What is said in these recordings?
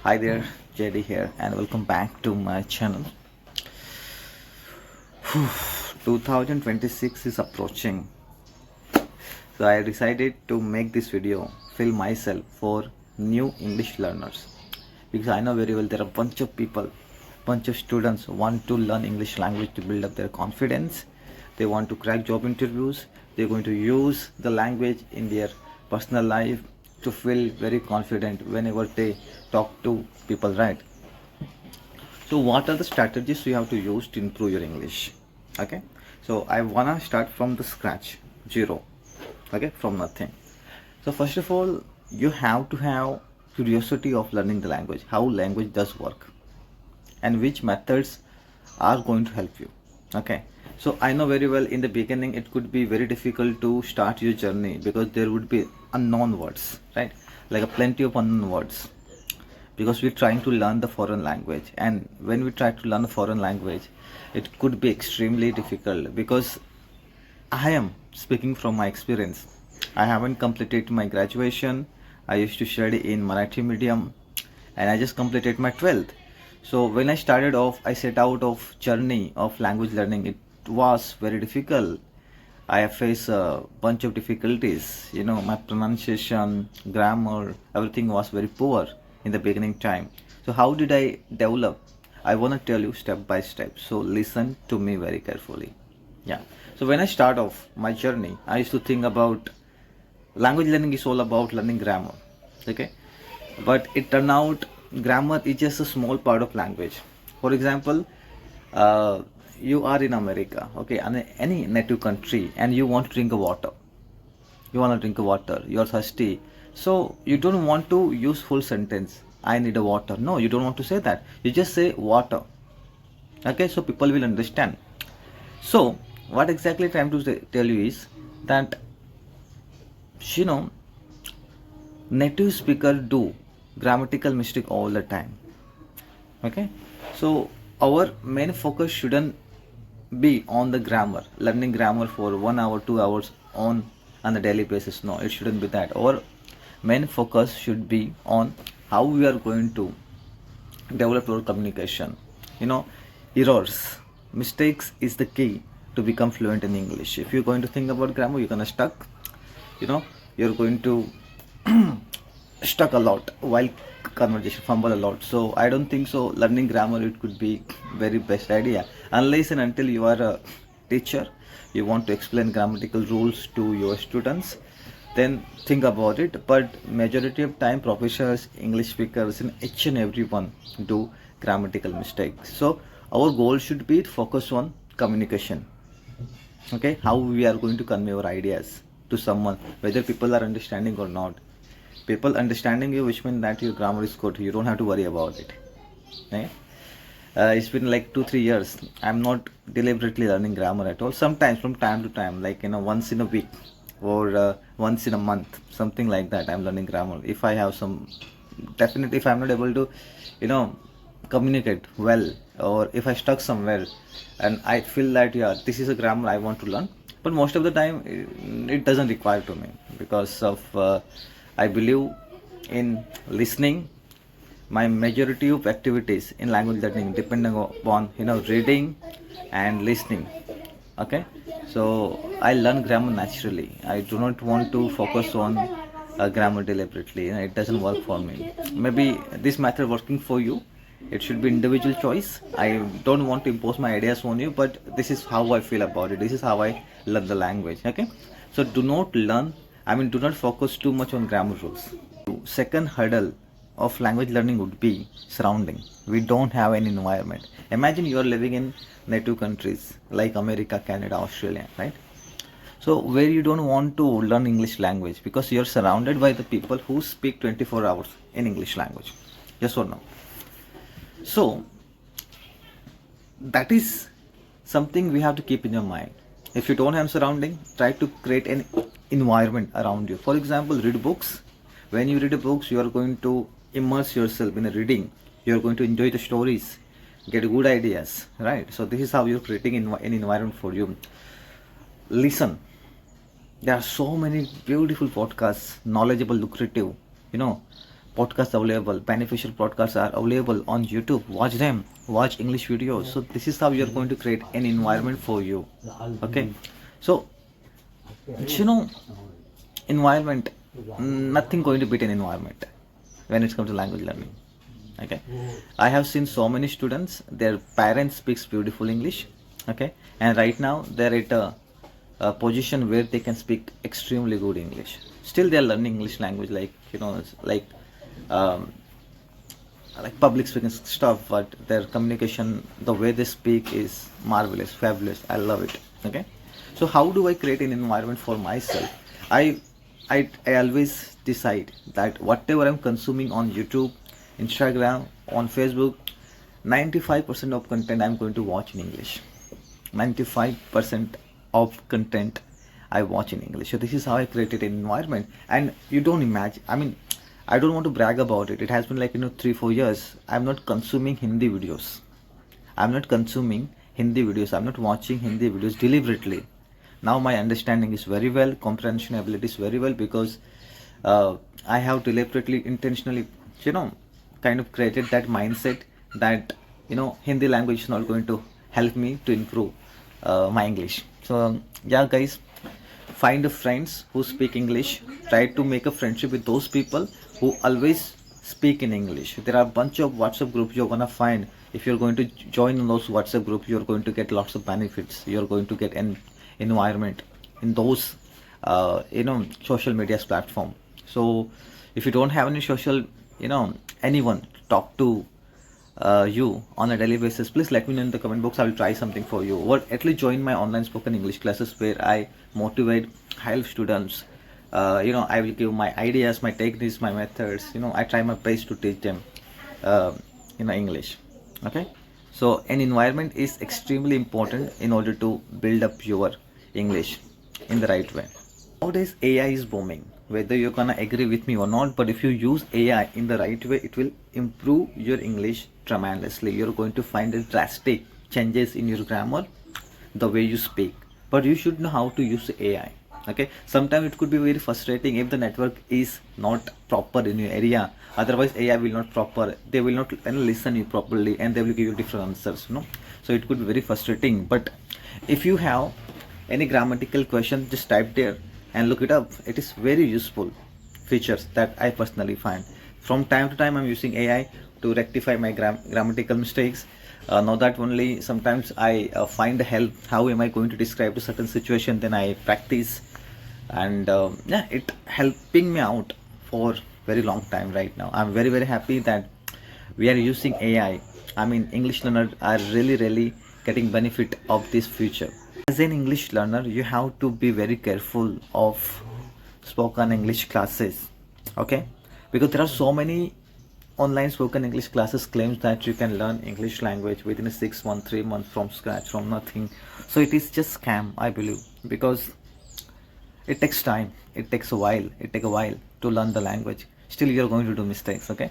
Hi there, JD here, and welcome back to my channel. 2026 is approaching, so I decided to make this video, feel myself for new English learners, because I know very well there are a bunch of people, bunch of students who want to learn English language to build up their confidence. They want to crack job interviews. They're going to use the language in their personal life to feel very confident whenever they talk to people, right? So what are the strategies you have to use to improve your English? Okay, so I wanna start from the scratch, zero. Okay, from nothing. So first of all, you have to have curiosity of learning the language, how language does work, and which methods are going to help you. Okay, so I know very well in the beginning it could be very difficult to start your journey because there would be unknown words, right? Like a plenty of unknown words, because we're trying to learn the foreign language, and when we try to learn a foreign language it could be extremely difficult, because I am speaking from my experience. I haven't completed my graduation. I used to study in Marathi medium, and I just completed my 12th. So when I started off, I set out of journey of language learning. It was very difficult. I have faced a bunch of difficulties. My pronunciation, grammar, everything was very poor in the beginning time. So how did I develop? I want to tell you step by step. So listen to me very carefully. Yeah. So when I start off my journey, I used to think about language learning is all about learning grammar. Okay. But it turned out grammar is just a small part of language. For example, uh, you are in America, okay, and any native country, and you want to drink water. You want to drink water. You're thirsty, so you don't want to use full sentence. I need a water. No, you don't want to say that. You just say water. Okay, so people will understand. So what exactly I'm trying to tell you is that you know native speaker do grammatical mistake all the time. Okay, so our main focus shouldn't be on the grammar, learning grammar for 1 hour 2 hours on a daily basis. No, it shouldn't be that. Our main focus should be on how we are going to develop our communication. you know Errors, mistakes is the key to become fluent in English. If you're going to think about grammar, you're gonna stuck. you know you're going to stuck a lot while conversation, fumble a lot. So I don't think so learning grammar it could be very best idea, unless and until you are a teacher, you want to explain grammatical rules to your students, then think about it. But majority of time professors, English speakers, and each and everyone do grammatical mistakes. So our goal should be to focus on communication. Okay, how we are going to convey our ideas to someone, whether people are understanding or not. People understanding you, which means that your grammar is good, you don't have to worry about it. Okay? It's been like 2-3 years I'm not deliberately learning grammar at all. Sometimes from time to time, like once in a week, or once in a month, something like that, I'm learning grammar. If I have some, definitely if I'm not able to you know communicate well, or if I stuck somewhere and I feel that yeah, this is a grammar I want to learn. But most of the time it doesn't require to me, because of I believe in listening. My majority of activities in language learning depending upon reading and listening. Okay, so I learn grammar naturally. I do not want to focus on grammar deliberately. It doesn't work for me. Maybe this method working for you, it should be individual choice. I don't want to impose my ideas on you, but this is how I feel about it. This is how I learn the language. Okay, so do not focus too much on grammar rules. Second hurdle of language learning would be surrounding. We don't have an environment. Imagine you are living in native countries like America, Canada, Australia, right? So where you don't want to learn English language because you're surrounded by the people who speak 24 hours in English language. Yes or no? So that is something we have to keep in your mind. If you don't have surrounding, try to create an environment around you. For example, read books. When you read books, you are going to immerse yourself in a reading. You are going to enjoy the stories, get good ideas, right? So this is how you're creating an environment for you. Listen. There are so many beautiful podcasts, knowledgeable, lucrative, podcasts available, beneficial podcasts are available on YouTube. Watch them, watch English videos. So this is how you're going to create an environment for you. Okay, so you know, environment, nothing going to beat an environment when it comes to language learning. Okay, I have seen so many students, their parents speaks beautiful English. Okay, and right now they're at a position where they can speak extremely good English. Still they are learning English language, like um, like public speaking stuff, but their communication, the way they speak is marvelous, fabulous. I love it. Okay, so how do I create an environment for myself? I always decide that whatever I'm consuming on YouTube, Instagram, on Facebook, 95% of content I'm going to watch in English. 95% of content I watch in English. So this is how I created an environment. And you don't imagine, I mean, I don't want to brag about it. It has been like 3-4 years. I'm not consuming Hindi videos. I'm not consuming Hindi videos. I'm not watching Hindi videos deliberately. Now my understanding is very well, comprehension ability is very well, because I have deliberately, intentionally, kind of created that mindset that Hindi language is not going to help me to improve my English. So yeah, guys, find a friends who speak English. Try to make a friendship with those people who always speak in English. There are a bunch of WhatsApp groups you're gonna find. If you're going to join those WhatsApp groups, you're going to get lots of benefits. You're going to get an environment in those social media platform. So if you don't have any social anyone to talk to you on a daily basis, please let me know in the comment box. I will try something for you, or at least join my online spoken English classes where I motivate, help students. I will give my ideas, my techniques, my methods. I try my best to teach them English. Okay, so an environment is extremely important in order to build up your English in the right way. Nowadays AI is booming, whether you're gonna agree with me or not, but if you use AI in the right way, it will improve your English tremendously. You're going to find a drastic changes in your grammar, the way you speak, but you should know how to use AI. Okay, sometimes it could be very frustrating if the network is not proper in your area. Otherwise AI will not proper, they will not listen you properly, and they will give you different answers, so it could be very frustrating. But if you have any grammatical question, just type there and look it up. It is very useful features that I personally find. From time to time I'm using AI to rectify my grammatical mistakes. Now that only sometimes I find help, how am I going to describe a certain situation, then I practice, and yeah, it helping me out for very long time. Right now I'm very happy that we are using AI. I mean, English learners are really getting benefit of this feature. As an English learner, you have to be very careful of spoken English classes. Okay, because there are so many online spoken English classes claims that you can learn English language within 6 months, 3 months from scratch, from nothing. So it is just scam, I believe, because it takes time, it takes a while, to learn the language. Still you're going to do mistakes. Okay,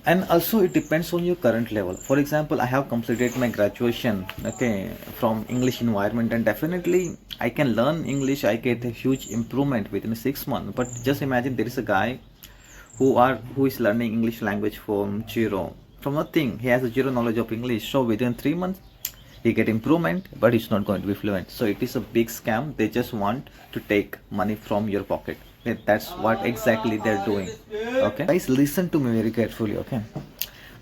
and also it depends on your current level. For example, I have completed my graduation, okay, from English environment, and definitely I can learn English. I get a huge improvement within 6 months. But just imagine there is a guy who is learning English language from zero, from nothing. He has a zero knowledge of English, so within 3 months he get improvement, but he's not going to be fluent. So it is a big scam. They just want to take money from your pocket. That's what exactly they're doing. Okay, guys, listen to me very carefully. Okay,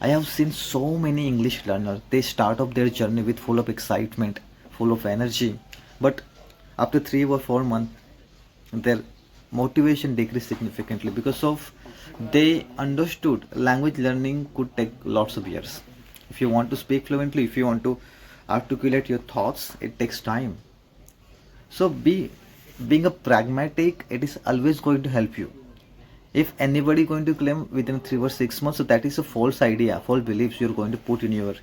I have seen so many English learners, they start up their journey with full of excitement, full of energy, but after 3 or 4 months their motivation decreased significantly, because of they understood language learning could take lots of years. If you want to speak fluently, if you want to articulate your thoughts, it takes time. So being a pragmatic, it is always going to help you. If anybody going to claim within 3 or 6 months, so that is a false idea, false beliefs you're going to put in your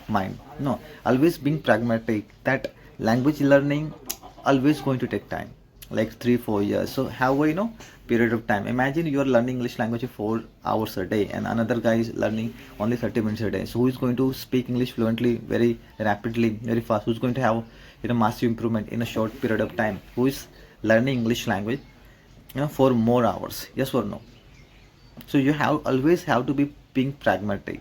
mind. No, always being pragmatic, that language learning always going to take time, like 3-4 years. So have a period of time. Imagine you are learning English language 4 hours a day, and another guy is learning only 30 minutes a day. So who is going to speak English fluently, very rapidly, very fast? Who's going to have massive improvement in a short period of time? Who is learning English language for more hours? Yes or no? So you have always have to be being pragmatic.